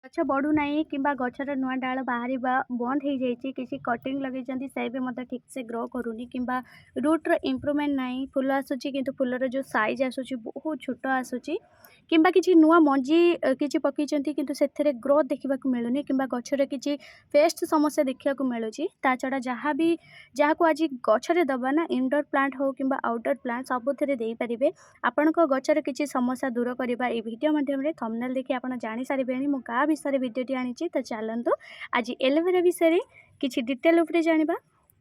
गछ बढ़ू नहीं किंबा गछर नुआ डाल बाहर बंद हो जाइए किसी कटिंग लगे से भी मतलब ठीक से ग्रो करूनी किंबा रूट्र इम्प्रुवमेंट नहीं फुल आसूची किंतु फुलर जो साइज आसूची बहुत छोट आसूची किंबा किसी नुआ मंजी किसी पकईचंती किंतु से ग्रोथ देखा मिलूनी किंबा गछर किसी पेस्ट समस्या देखा मिलूँ ता छड़ा जहाँ भी जहाँ को आज गछरे दबा ना इनडोर प्लांट हो कि आउटडोर प्लांट सबुथिरे दे पारिबे आपण गचर किसी समस्या दूर करवा ये वीडियो माध्यम थंबनेल देखि आपण जानि सारिबेनी मु का विषय वीडियोटी आनी तो चलतु आज एलोवेरा विषय किसी डिटेल उपरे जानिबा।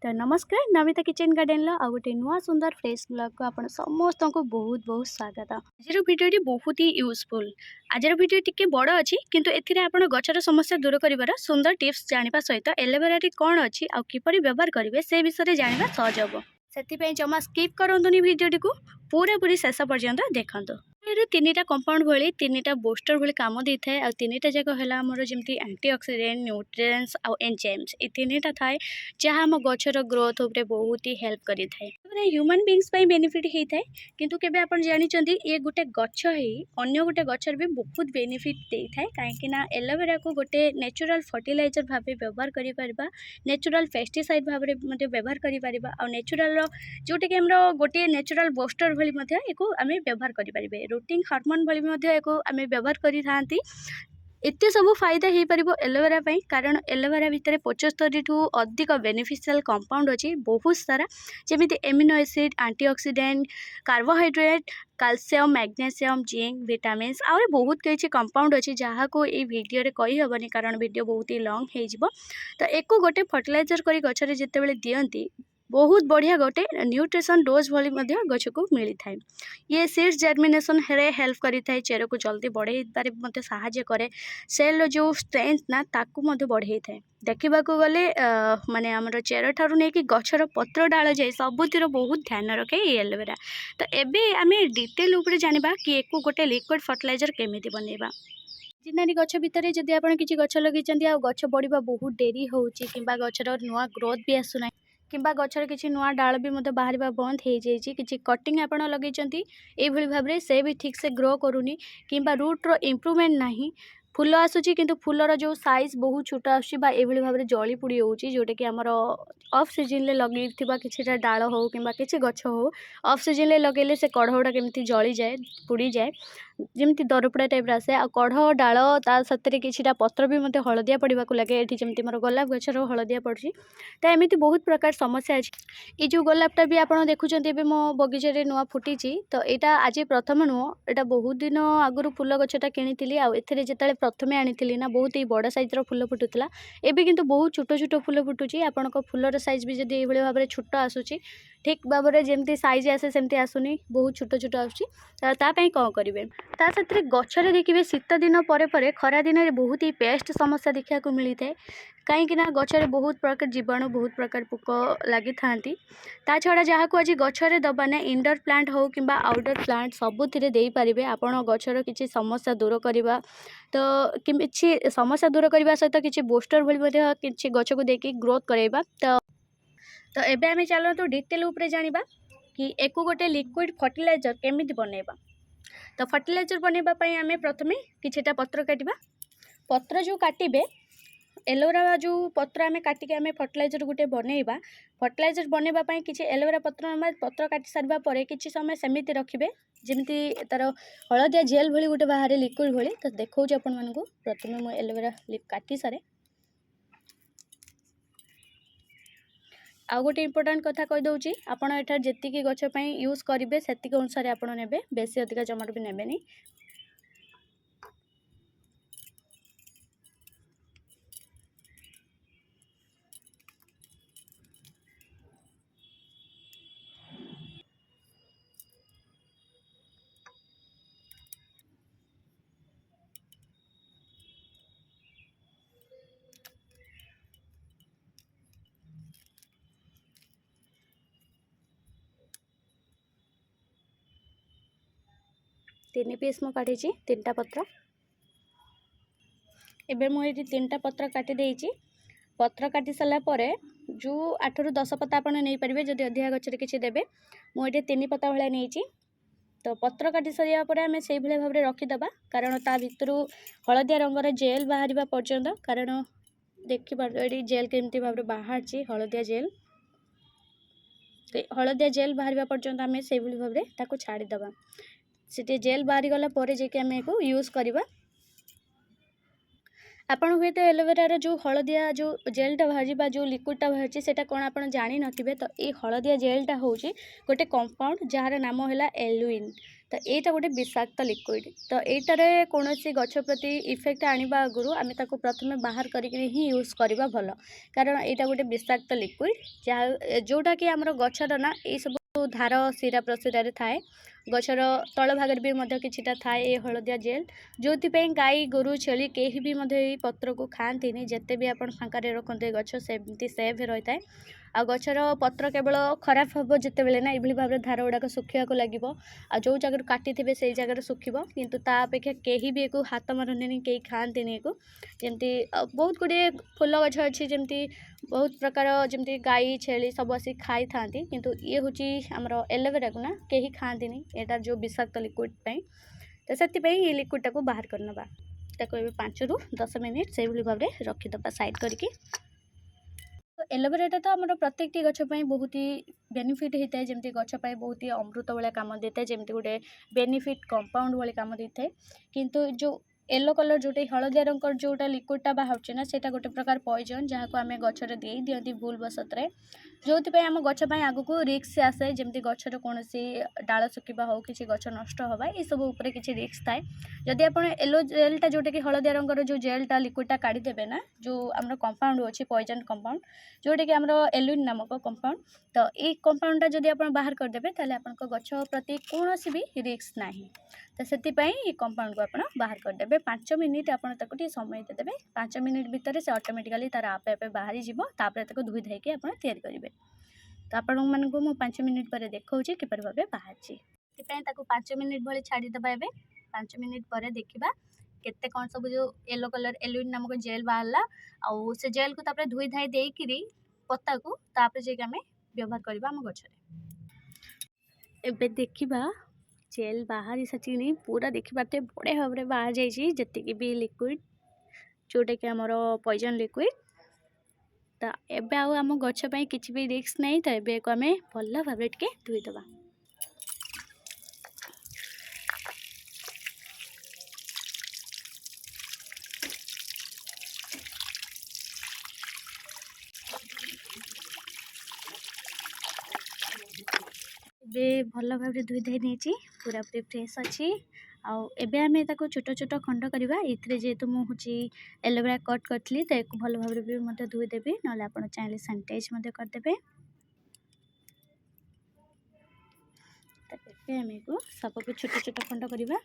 तो नमस्कार नमिता किचन गार्डन आ गोटे नुआ सुंदर फ्रेश ब्लॉग को आपण समस्त को बहुत बहुत स्वागत। आज वीडियोटी बहुत ही यूजफुल। आज वीडियो टिके बड़ अच्छी किंतु एथिरे आपण गचर समस्या दूर करिवार सुंदर टिप्स जानिबा सहित एलोवेरा कौन अच्छी आ किपरि व्यवहार करिवे से विषय जानिबा सहज हबो। से जमा स्किप करंतुनी वीडियोटी को पूरा पूरी शेष पर्यंत देखंतु। तीनटा कंपाउंड भली तीनटा बूस्टर भली काम दी थाए आ तीनटा जाक है आमर जमी एंटीऑक्सीडेंट न्यूट्रिएंट्स आ एंजाइम्स ये तीनटा थाए जहाँ आम गचर ग्रोथ उपरे बहुत ही हेल्प करि थाए ह्यूमन बीइंग्स पई बेनिफिट होता है किंतु केबे आपण जानिचंदी ये गोटे गछ ही अन्य गोटे गचर भी बहुत बेनिफिट दे थाए कहीं एलोवेरा को गोटे नेचुरल फर्टिलाइजर भाव व्यवहार करि परिबा नेचुरल पेस्टिसाइड भाव में व्यवहार करि परिबा आ नेचुरल जोटा कि हमरो गोटे नेचुरल बूस्टर भली मध्ये एको आमे व्यवहार करि परिबे रूटिंग हार्मोन भली मध्ये एको आमे व्यवहार करि थांती एते सब फायदा हो पार एलोवेरा कारण एलोवेरा भितर 75 ठू अधिक बेनिफिशियल कंपाउंड अच्छी बहुत सारा जमी amino acid antioxidant carbohydrate calcium magnesium zinc vitamins आउरी बहुत किसी कंपाउंड अच्छी जहाँ को ये वीडियो रे कही हेबनी कारण वीडियो बहुत ही लॉन्ग हो तो एको गोटे फर्टिलाइजर करी गछरे जेतेबेले दियंती बहुत बढ़िया गोटे न्यूट्रिशन डोज भली मध्य गछ को मिली थाए ये सीड्स जर्मिनेशन हेरे हेल्प करि थाए चेर को जल्दी बढ़े पारे मते सहायता करे सेल जो स्ट्रेंथ ना ताकू मते बढ़े थाए देखा गले माने हमर चेर ठारू नहीं कि गछर पत्र डाल जाए सबुतिर बहुत ध्यान रखे ये एलोवेरा। तो एबे आमे डिटेल ऊपर जानिबा कि एको गोटे लिक्विड फर्टिलाइजर केमिति बनेबा। जिनारी गछ भितर जदि आपण किछि गछ लगैचंदी आ गछ बढ़िबा बहुत डेरी होउची किंबा गछर नुआ ग्रोथ भी आसुना किंबा गछर किसी नुआ डाल भी मतलब बाहर बंद हो जाए किसी कटिंग आपण लगे ये भाव में से भी ठीक से ग्रो करूनी किंबा रूट्र इम्प्रुवमेंट नहीं फुल आसूची किंतु फुलर जो साइज बहुत छोट आसूची भाव में जली पुड़ी होची जोटा कि आमर ऑफ सीजन लगे किसी डाल हो कि किसी गछ हो ऑफ सीजन लगेले से कढ़ गुड़ा केमती जली जाए पुड़ी जाए जमी दरपुड़ा टाइप आसे आ कढ़ डाल ता सतरे किछिटा पत्र भी मत हलदिया पड़ा लगे ये जमी मोर गोलाप गचर हलदिया पड़ी तो एमती बहुत प्रकार समस्या अच्छी ये जो गोलापटा भी आप देखुं मो बगीचे नुआ फुटी तो यहाँ आज प्रथम नुह यहाँ बहुत दिन आगुरी फुल गछटा किणी आते जिते प्रथम आनी ना बहुत ही बड़ सैज्र फुल फुटुला एवं किंतु बहुत छोट छोट फुल फुटुची आपण फुलर साइज भी जब ये भाव में छोट आसूची ठीक भाव में जमी साइज आसे सेमती आसुनी बहुत छोट छोट आसुची कौन करेंगे ता साथ गचरे देखिए शीत दिन पर खरा दिन में बहुत ही पेस्ट समस्या देखा मिलता है कहीं गचरे बहुत प्रकार जीवाणु बहुत प्रकार पोक लगी था ता छड़ा जहाँ को आज गचरे दबा ना इनडोर प्लांट हो कि आउटडोर प्लांट सबुथिरे दे पारिबे आपण गचर किसी समस्या दूर करवा तो किसी समस्या दूर करने सहित किसी बूस्टर भली किसी गच को देकी ग्रोथ करवा। तो एबे आमे चलतु डिटेल उपरे जानिबा कि एको गोटे लिक्विड फर्टिलाइजर केमिति बनेबा। तो फर्टिलाइजर बनैबा पई आमे प्रथमे किछिटा पत्र काटिबा पत्र जो काटिबे एलोवेरा जो पत्र आमे काटिके आमे फर्टिलाइजर गोटे बनैबा फर्टिलाइजर बनैबा पई किछि एलोवेरा पत्र काटि सारबा परे किछि समय सेमिति रखिबे जेमिति तार हलदिया जेल भली गोटे बाहर लिक्विड भली। तो देखौछि आपण मानकु प्रथमे मो एलोवेरा काटि सारे आउ गोटे इम्पोर्टाट कथा कहीदे आपड़ एठार जी गछपाई यूज करेंगे से अनुसार आप ने बेसी अधिका जमाटो भी नेबेनी। तीन पीस मु काटी तीनटा पत्र एबे मुझे तीनटा पत्र काटी देइछि पत्र काटी सारा पर जो 8 ରୁ 10 पत्ता आप नहीं पारे जदि अधिका गचरे किसी देवे मुझे 3 पत्ता भाया नहीं तो पत्र काटी सारिया पर आम से भाव में रखीदे कारण ता भितर हलदिया रंगर जेल बाहर पर्यंत कारण देखिए जेल केमती भाव में बाहर हलदिया जेल तो हलदिया जेल बाहर पर्यंत आम से भाव में छाड़ीदे से जेल बाहरी गला जाकि आम यूज करवा आपण हुए तो एलोवेरा जो हलदिया जो जेलटा बाहर जो लिक्विडटा बाहर से कौन आप जानी नथिबे तो ये हलदिया जेलटा हूँ गोटे कंपाउंड जार नाम है एलुइन तो यहाँ गोटे विषाक्त लिक्विड तो यटारे कौन गछ प्रति इफेक्ट आने आगु आम प्रथम बाहर करके ही यूज करवा भल कारण यहाँ गोटे विषाक्त लिक्विड जहाँ जोटा कि आम गचर ना ये सब धार शिरा प्रशिरा थाए गचर तल भाग भी किछिटा थाए ये हलदिया जेल जो गाई गोरु छेली कहीं भी पत्र को खाती जिते भी आप फाँक रखते गछ सेमती सेव रही है आ गचर पत्र केवल खराब हम जिते बेले ना ये भाव में धार गुड़ाक सुखा लगे आ जो जगह काटी थे से जगह सुखब किंतु ता अपेक्षा कहीं भी एक हाथ मारती कहीं खाती जमती बहुत गुड़े फूल गछ अच्छी जमती बहुत प्रकार जमती गाई छेली सब आसी खाई था किंतु ये हूँ आमर एलोवेरा को ना कहीं खाती यहाँ जो विषाक्त लिक्विड तो से लिक्विडटा को बाहर करना ताको 5 ରୁ 10 मिनिट से भाव में रखीदे साइड करके तो एलोवेराटा तो आम प्रत्येक गछपाई बहुत ही बेनिफिट होता है जमती गछपाई बहुत ही अमृत भाया कम देता है जमती गोटे बेनिफिट कंपाउंड भाई कम देता है किंतु जो येलो कलर जोटे हलदिया रंग जोटा लिक्विडटा बाहर ना सेटा गोटे प्रकार पॉइजन जहाँ को आम गचर दे दिखती भूल बसत जो आम गछपाई आगक रिक्स आसे जमती गचर कौन डाल सुखा हो कि गच नष्ट हवा ये सब उपर किसी रिक्स थाए जदि आप येलो जेलटा जोटा कि हलदिया रंगर जो जेलटा लिक्विडटा काढ़ीदेवे ना जो आम कंपाउंड अच्छी पॉइजन कंपाउंड जोटा कि आम एलुइन नामक कंपाउंड तो ये कंपाउंडटा जदि आप बाहर करदेवे ताले आपन गछ प्रति कौन भी रिक्स ना तो से कंपाउंड को आप बाहर करदेवे 5 मिनिट आप समय देदेवे 5 मिनिट भितर से ऑटोमेटिकली तार आपे आपे बाहरी जीव धोई धाइकी आप तैयारी करेंगे तो आपण मानक मु 5 मिनिट पर देखा किपर भाव बाहर 5 मिनिट भाई छाड़ीदे 5 मिनिट पर देखा केते कौन सब जो येलो कलर एलुइन नामक जेल बाहरला आउ से जेल को तापर धोई धाई देकरी पत्ता को तापर जे आम व्यवहार करबा हम गछरे एबे देखिबा जेल बाहर सारी पूरा देखी पारे बड़े भाव में बाहर जाती भी लिक्विड जोटा कि आमर पॉइजन लिक्विड तो एबे आम गछपाई किसी भी रिस्क नहीं तो एबे को आम भल भाव टे धोईदबा भल भाव धोई धाई नहीं पूरा पूरी फ्रेश अच्छी आबे आम छोट छोट खंड करवा ये जेहेतु मुझे एलोवेरा कट करी तो एक भल भाव भी धोईदेवी ना आप चाहिए सैनिटाइज करदे आम को सबको छोट छोट खंड करवा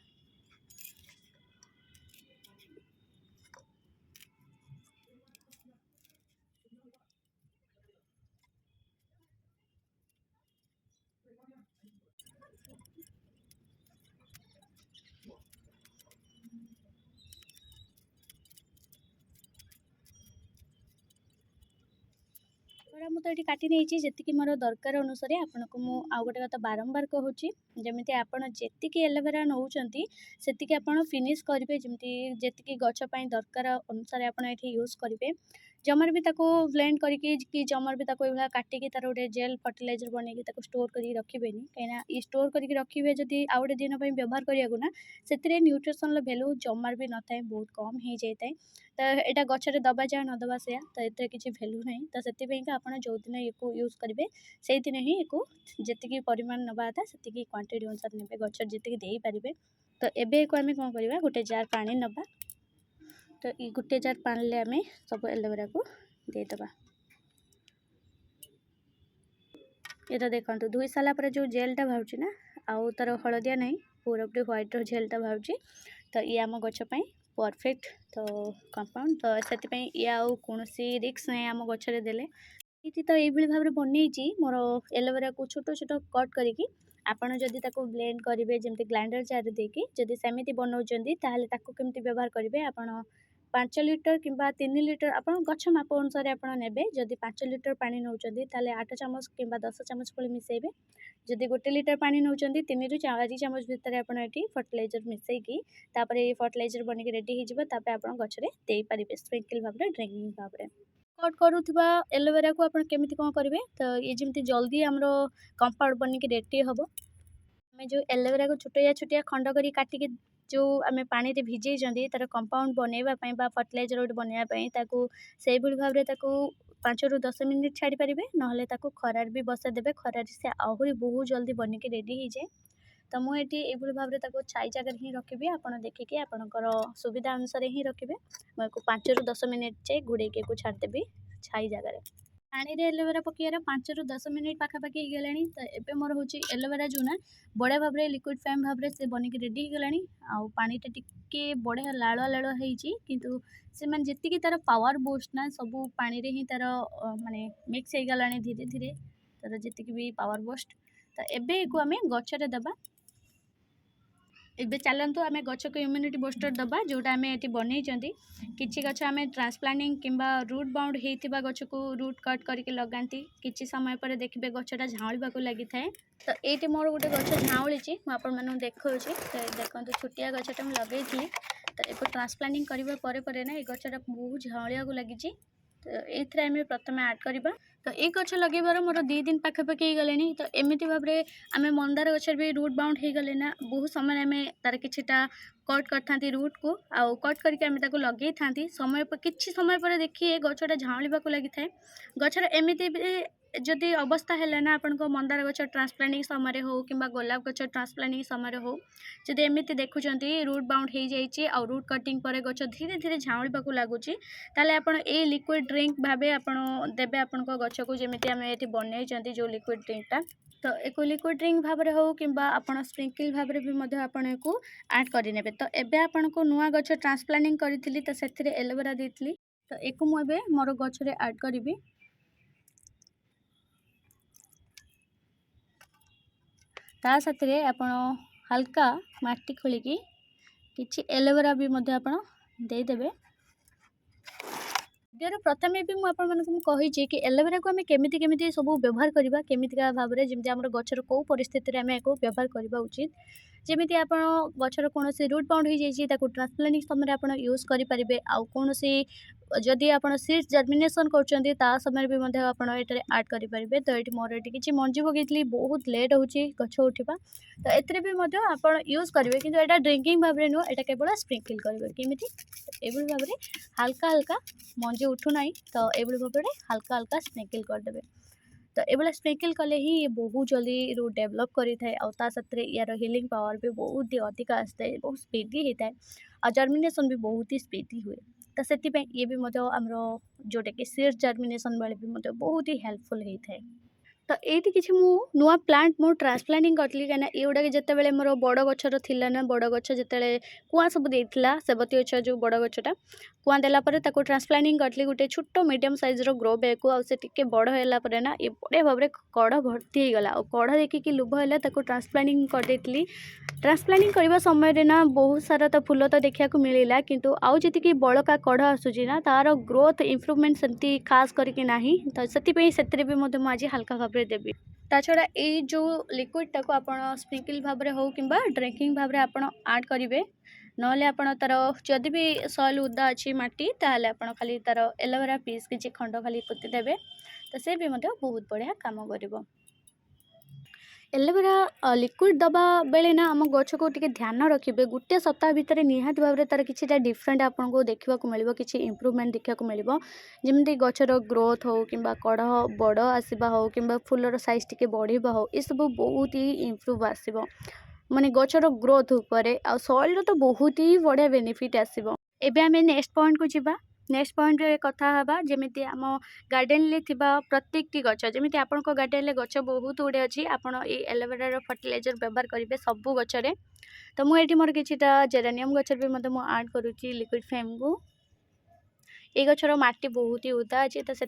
मुझे ये काटी नहीं जी मोर दरकार अनुसार आपन को मु आउ गोटे कथा बारंबार कहूँ जमी आप जी एलोवेरा नौ से आप फिनिश करेंगे जमी जी गछपाई दरकार अनुसार आप यूज करेंगे जमर भी ब्लेंड करके जमर भी काटिकी तार गोटे जेल फर्टिलाइजर बनई स्टोर कर रखिए कहीं स्टोर करके रखिए जदि आउ गोटे दिन व्यवहार करना से न्यूट्रिशन भैल्यू जमार भी न था बहुत कम हो जाए तो यहाँ गचर दबा जाए न दबा से तो ये किसी भैल्यू ना तो से आप जो दिन ये यूज करेंगे से दिन ही जी परिमाण नवा था से क्वांटिटी अनुसार ने गचर जी दे पारे तो एबे को आम कौन करवा गोटे जार पानी नवा तो ये गोटे जार पानी आम सब एलोवेरा को देदेबा ये देखो धोई सारापर जो जेलटा बाहर ना आउ तार हलदिया नहीं पूरा पूरी व्हाइट जेलटा बाहर तो ये आम गछपाई परफेक्ट तो कंपाउंड तो से ये आउ कौन रिक्स ना आम गचर देले ये तो ये भाव में बनई मोर एलोवेरा को छोट छोट कट करके आपड़ जदि ब्लेंड करेंगे जमी ग्राइंडर जार देकी जदि सेमती बनाऊँगी केमती व्यवहार करेंगे आप 5 लिटर कि 3 लिटर आप गछ माप अनुसार आप ने जदि 5 लिटर पानी नौ 8 चामच कि 10 चामच मिसेबे जदि 1 लिटर पानी नौचंदी 3 ରୁ 4 चामच भितर आपण एटी फर्टिलाइजर मिसेकी तापरे ये फर्टिलाइजर बनिक रेडी हो जिवो तापरे आपण गछरे देई परिबे स्प्रिंकल भाबरे ड्रिंकिंग भाबरे। कट करूथबा एलोवेरा को आपण केमिति कोन करिवे तो ये जेमति जल्दी हमरो कंपाउंड बनिक रेडी हबो। हमें जो एलोवेरा को छुटिया छुटिया खंड करी काटिके जो आम पानी रे भिजेइचंदी तार कंपाउंड बनैबा पई बा फर्टिलाइजर गोटे बनैबा पई ताकू सेई भली भाबरे ताकू 5 ରୁ 10 मिनिट छाड़ी पारिबे नहले ताकू खरार भी बसा देबे खरार से आहुरी बहुत जल्दी बनिक रेडी हो जाए। तो मुझे ये भाव में छाई जगह ही रखी आपड़ देखिए आपणकर सुविधा अनुसार ही रखिए मुझे 5 ରୁ 10 मिनिट जाए घोड़े को छाड़देवी छाई जगार पानी रे एलोवेरा पकेयर 5 ରୁ 10 मिनिट पाखापाखि हो गलानी। तो एबे मोर हूँ एलोवेरा जो ना बढ़िया भाव में लिक्विड फॉर्म भाव में से बनिक रेडी हो गलानी आउ पानीटा टिके बढ़िया लालुआ लालुआ होइची किंतु से माने जेतिकी तार पावर बूस्ट ना सब पानी रे ही तार माने मिक्स हो गलानी धीरे धीरे तार जेतिकी भी पावर बूस्ट। तो एबे को आमे गछरे दबा एबे चलतु आम गच को इम्यूनिटी बूस्टर दबा जोटा आम ये बनई किसी गच आम ट्रांसप्लांटिंग किंबा रूट बाउंड होता गच को रूट कट करके लगाती किसी समय पर देखिए गचटा झाँलवाक लगी थाए। तो ये मोर गोटे गच झाँली मुझे देखा तो देखो छुटिया गचटा मुझे लगे तो एक ट्रांसप्लांटिंग करने ना ये गचटा बहुत झाँलिया लगी। तो ये आम प्रथम ऐड करवा। तो ये गच लगेबार मोर 2 दिन पाखापाखि हो गले। तो एमती भाव में आम मंदार गचर भी रूट बाउंड हो गले ना बहुत समय आम तार किछिटा कट करथांती रूट को आउ कट करके आम ताको लगे था समय किछि समय पर देखिए गचटा झाँलवाक लगी थाए। गचर एमती जदि अवस्था है ना आपण मंदार गच ट्रांसप्लांटिंग समय हो कि गोलाप गच ट्रांसप्लांटिंग समय हो जदि एमती देखुं रूट बाउंड हो जाइए और रूट कटिंग पर गच धीरे धीरे झाँलवाक लगुच ताले आपण ए लिक्विड ड्रिंक भावे आपण देबे आपण गच को जमी आम ये बनई जो लिक्विड ड्रिंकटा। तो एक लिक्विड ड्रिंक भाव में हो कि आपड़ स्प्रिंकल भाव में भी आपन को ऐड करने। तो एबे आपन को नुआ गच ट्रांसप्लांटिंग करी तो से एलोवेरा देती तो एक मुझे मोर गचरे ऐड करी ता साथी आपण हल्का माटी खोलिकी किछि एलोवेरा भी देदेवे। वीडियो प्रथम भी मुझे कि एलोवेरा को आम केमिति केमिति सब व्यवहार करवा केमितिका भाव में जमी आम गचर कौ परिस्थिति आम एक व्यवहार करवा उचित जमी आप गचर कौन रूट बाउंड हो जाए ट्रांसप्लांटिंग समय आप यूज करेंगे आउ कौन जदि आप सीड्स जर्मिनेशन कर समय भी ये ऐड करेंगे। तो ये मोर ये किसी मंजी पकई बहुत लेट हो गछ उठा तो एथे भी आप यूज करेंगे कि यहाँ ड्रिंकिंग भाव में नुह यहाँ केवल स्प्रिंकल करेंगे केमिति ये भाव में हल्का हल्का मंजी उठूना तो ये भाव में हल्का हल्का स्प्रिंकल करदे। तो ये स्प्रिंकल कले ही ये बहुत जल्दी रूट डेवलप करें और साथ यार हिलिंग पावर भी बहुत ही अधिक आसता है बहुत स्पीडी होता है और जर्मिनेशन भी बहुत ही स्पीडी हुए। तो से ये भी आमर जोटा कि सीड्स जर्मिनेशन बेले भी बहुत ही हेल्पफुल होता है। तो ये किसी नुआ प्लांट मु ट्रांसप्लांटिंग करी कहीं ये जिते बड़े मोर बड़ गचर थी ना बड़ गच जिते कुआ सब देता सेबती गच जो बड़ गचटा कुआ देलापर ट्रांसप्लांटिंग करी गोटे छोट मीडियम साइज ग्रो बैग को आउ से बड़ है ना ये बढ़िया भाव में कड़ भर्ती हो गला और कड़ देखिए लुभ है ट्रांसप्लांटिंग करदेली। ट्रांसप्लांटिंग करने समय ना बहुत सारा तो फूल तो देखा मिलला किंतु आउ जी बड़का कड़ आसूची ना तार ग्रोथ इम्प्रूवमेंट सेमती खास करके ना तो से भी आज हल्का भाव में देवी। ता छड़ा ये जो लिक्विडटा को आप स्प्रिंकल भाव में हो कि ड्रिंकिंग भाव में आप ऐड करेंगे नले आप तार जदि भी सॉइल उदा अच्छी माटी ताहले आप खाली तार एलोवेरा पीस किसी खंड खाली पोती देवे तो से भी बहुत बढ़िया काम करिवो। एलोवेरा लिक्विड दबा बेले ना आम गच को टिके ध्यान रखिए गोटे सप्ताह भितर निहाती भाव में तार किसी डिफरेंट आपको देखा मिले किसी इम्प्रूवमेंट देखा मिले जमी गचर ग्रोथ हो कि कड़ बड़ आसवा हो कि फूलर साइज टिके बढ़िया हो ये सब बहुत ही इम्प्रूव आसो माने गचर ग्रोथ उपर आ सॉइल तो बहुत ही बढ़िया बेनिफिट आसो। एबे आमे नेक्स्ट पॉइंट को जीवा। नेक्स्ट पॉइंट रे कथा हबा जेमिति आम गार्डन ले थिबा प्रत्येक गच जेमिति आपन को गार्डन ले गच बहुत गुड़े अच्छी आपन ये एलोवेरा फर्टिलाइजर व्यवहार करेंगे सबू गचरे। तो मुझे मोर किछिटा जेरानियम गचर भी ऐड करुच्ची लिक्विड फॉर्म को ये गचर माटी बहुत ही उदा अच्छी तो से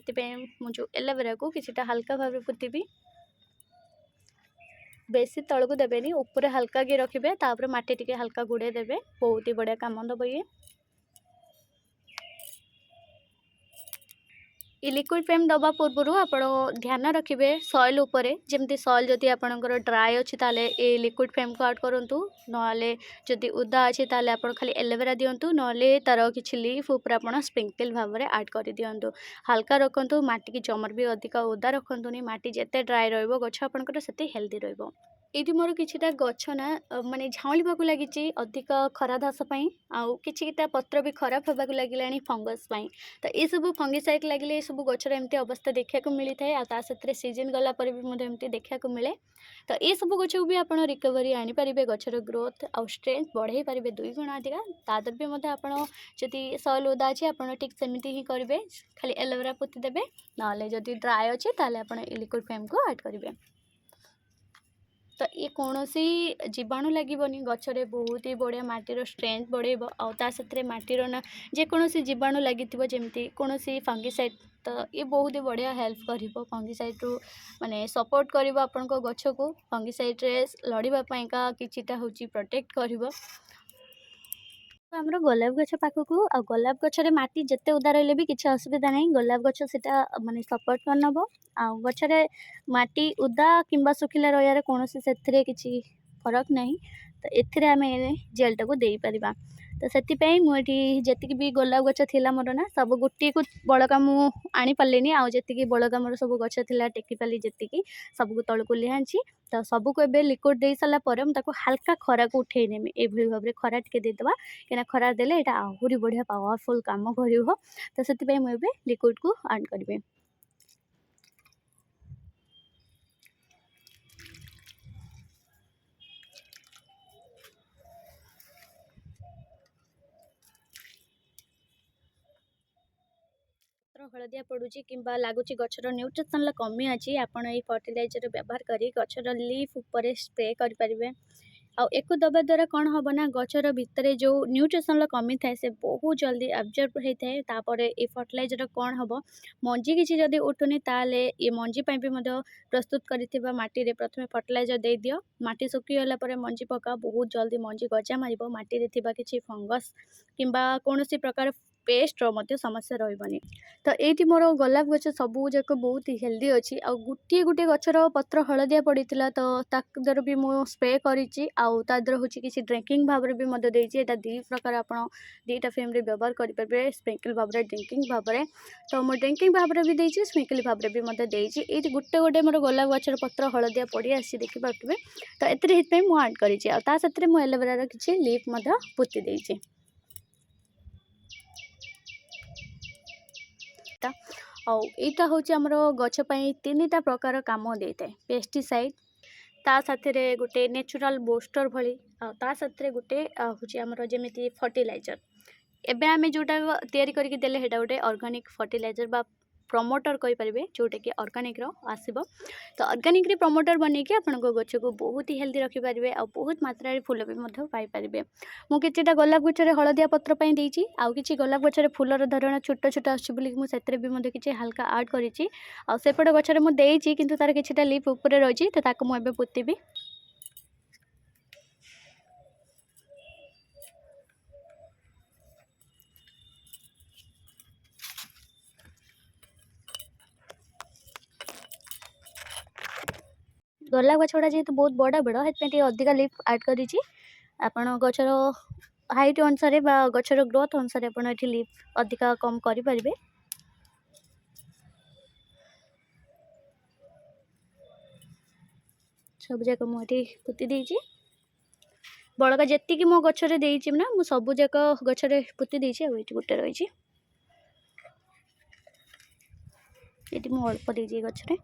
मुझे एलोवेरा को किछिटा हल्का भाव पुतीबी बेसी तल को देवेनि ऊपर हल्का के रखिए तापर माटी टिके हल्का गुड़े देवे बहुत ही बढ़िया काम दब ये लिक्विड फ्रेम दबा पूर्व आपण ध्यान रखिए सॉइल उपरे जमती सॉइल जदि आपंकर ड्राए अच्छी ताले ए लिक्विड फ्रेम को ऐड करूँ ना जदि उदा अच्छी ताले आपण खाली एलोवेरा दिंतु ना तार किसी लीफ उपर आप स्प्रिंकल भाव में ऐड कर दिंतु हल्का रखु माटी की जमर भी अधिक ओदा रखुनी माटी जिते ड्राए रछ आपंकर से हेल्दी रही ये मोर किछिटा गछ ना माने झाँलिबा लगी अधिक खरा धास आउ किछिटा पत्र भी खराब होगा लगे फंगस तो ये सब फंगिसाइड लगे सब गचर एमती अवस्था देखा मिलता है आ सीजन गला पर भी एमती देखा मिले तो ये सब गच भी आप रिकवरी आनीपारे गचर ग्रोथ आउ स्ट्रेंथ बढ़े पारे 2 गुण अधिका तादर भी आपड़ी सॉइल ओदा अच्छे आप ठीक सेमती ही करेंगे खाली एलोवेरा पोती देवे ना जदि ड्राए अच्छे ताले आप लिक्विड फ्रेम को ऐड करेंगे तो ये कौन सी जीवाणु लगे गचरे बहुत ही बढ़िया माटीर स्ट्रेंथ बढ़ेब आते माटीर ना जेकोसी जीवाणु लगी जमी कौन सी फंगिसाइड तो ये बहुत ही बढ़िया हेल्प कर फंगिसाइड रू माने सपोर्ट कर आपण गछ को फंगिसाइड रे लड़ापा किछिटा हूँ प्रोटेक्ट कर आमर गोलाप गछ पाखक आ गोलाप गचरे माटी जिते उदा रही भी किसी असुविधा नहीं गोलाप गछ से माने सपोर्ट कर नब आ गचरे माटी उदा किंबा सुखिला रही कौन से किसी फरक नहीं तो एथिरे आम जेल टाक दे पारिबा तो से मुझे जी भी गोलाप गछ थी मोर ना सब गोटे को बड़का मु आनी पार्ली आउ जी बड़का मोर सब गछ थी टेकी पाली जी सबको तलू लिहाची तो सबको एबे लिक्विड दे सारा पर मुझे हल्का खरा को उठे नेमी एभली भाव में खरा टिके देदेबा कहीं खरा देले एटा आहुरी बढ़िया पावरफुल काम कर तो से मुझे लिक्विड को ऐड करेंगे हलदिया पड़ुची कि लगुच गचर न्यूट्रिशन कमी अच्छी आपड़ ये फर्टिलाइजर व्यवहार कर गचर लीफ उपर स्प्रे करें आउ एक दबा द्वारा कौन हम ना गचर भितर जो न्यूट्रिशन कमी थाए से बहुत जल्दी एब्जर्व होता है तापर ये फर्टिलाइजर कौन हम मंजी किसी जदि उठुनी ताले ये मंजी भी प्रस्तुत कर माटी प्रथम फर्टिलाइजर दे दियो माटी सुखीगला मंजी पका बहुत जल्दी मंजी गजा मार माटी किसी फंगस किंबा कौन प्रकार पेस्टर समस्या रही तो ये मोर गोलाप गच सबू जाक बहुत ही हेल्दी अच्छी आ गोटे गोटे गचर पत्र हलदिया पड़ता तो तादर भी मुझे स्प्रे कर हूँ किसी ड्रिंकिंग भाव में भी देती दी प्रकार आप दीटा फ्रेम व्यवहार करेंगे स्प्रिंकल भाव में ड्रिंकिंग भाव में तो मुझे ड्रिंकिंग भाव में भी देती स्प्रिंकल भाव में भी देती ये गोटे गोटे मोर गोलाप गचर पत्र हलदिया पड़ी आसी देखिपे तो ये मुझे ऐड कर मुझे एलोवेरा किसी लीफ पोती देती आईटा हूँ आमर गछपाई 3टा प्रकार काम देता है पेस्टिसाइड ता साथे गोटे नेचुरल बूस्टर भली ता साथे गोटे हूँ आमर जमी फर्टिलाइजर एबे आमे जोटा तैयारी करके देले हेटा गोटे ऑर्गेनिक फर्टिलाइजर बा प्रमोटर कहींपारे जोटा कि ऑर्गेनिक आसब तो ऑर्गेनिक रे प्रमोटर बनैकी आप गच को बहुत ही हेल्दी रखिपारे आ बहुत मात्रा फूल भी पाइपारे मुझे गोलाप गचर हलदिया पत्र देती आउ कि गोलाप गचर फूलर धरण छोट छोट आसे भी किसी हल्का ऐड करपट गचर मुझे कि तार कि लीफ उपर रही तो मुझे पोतीबी गोलाप गछ गुड़ा जेहतु बहुत बड़ा बड़ से अधिका लीफ ऐड करी आपण गचर हाइट अनुसार गचर ग्रोथ अनुसार आप लीफ अधिका कम करें सब जाक मुझे पोती देती बड़का जी मो गचर देती ना मुझ सब जाक गचर पोती देती गोटे रही ये अल्प देती गचर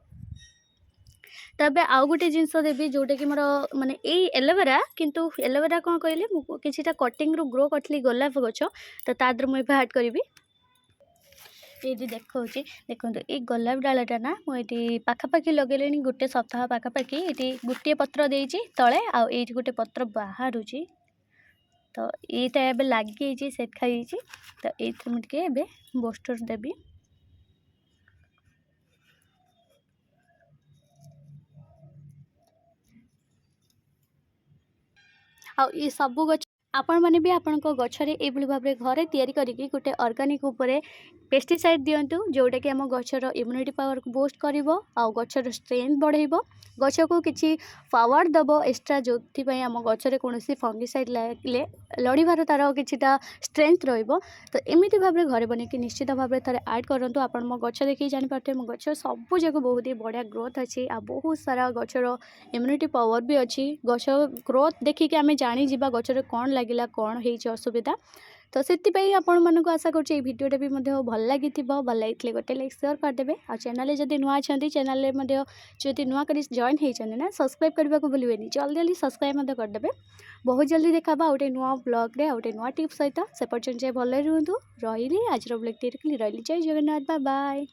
तबे आउ गोटे जिनस देवी जोटा कि मोर माने एलोवेरा किंतु एलोवेरा कौन कहले कि कटिंग रू ग्रो करी गोलाप गच तो तादर मुझे ऐड करी ये देखा देखो ये गोलाप डालटा ना मुझे पाखापाखि लगे गोटे सप्ताह पाखापाखि ये गोटे पत्र देती तले आई गोटे पत्र बाहर तो यहाँ लगी सेट खाई तो ये मुझे बूस्टर देवी आ ये सब गच आपण माने भी आपणक गछरे एभली भाबरे घरे तयारी करिकि गोटे ऑर्गेनिक उपरे पेस्टिसाइड दियंतु जोटा कि आम गछर इम्यूनिटी पावर को बूस्ट करिवो आ गछर स्ट्रेंथ बढ़ाइबो गछ को किछि पावर दबो एक्स्ट्रा जोथि पई आम गछरे कोनोसी फंगिसाइड लागले लड़ीबार तार किछिटा स्ट्रेंथ रहिबो। तो एमिति भाबरे घरे बनेकि निश्चित भाबरे थरे ऐड करंतु आपण मो गछ देखि जानि पारथे मो गछ सब जग बहुत ही बढ़िया ग्रोथ अछि आ बहुत सारा गछर इम्यूनिटी पावर भी अच्छी गछ ग्रोथ देखिक आम जानी जावा गचर कौन लगिला कौन है असुविधा। तो से आपण मानक आशा कर भिडियोटा भी भल लगी भल लगे गोटे लाइक शेयर करदे आ चैनल जदि नुआ अच्छा चैनल जदि नुआ कर जॉइन होती ना सब्सक्राइब करने को भूलें जल्दी जल्दी सब्सक्राइब करदे। बहुत जल्दी देखा गोटे नुआ ब्लॉग रे गोटे नुआ टिप्स सहित से पर्यटन भल रुहतु रही आज ब्लॉग रही जय जगन्नाथ बाय बाय।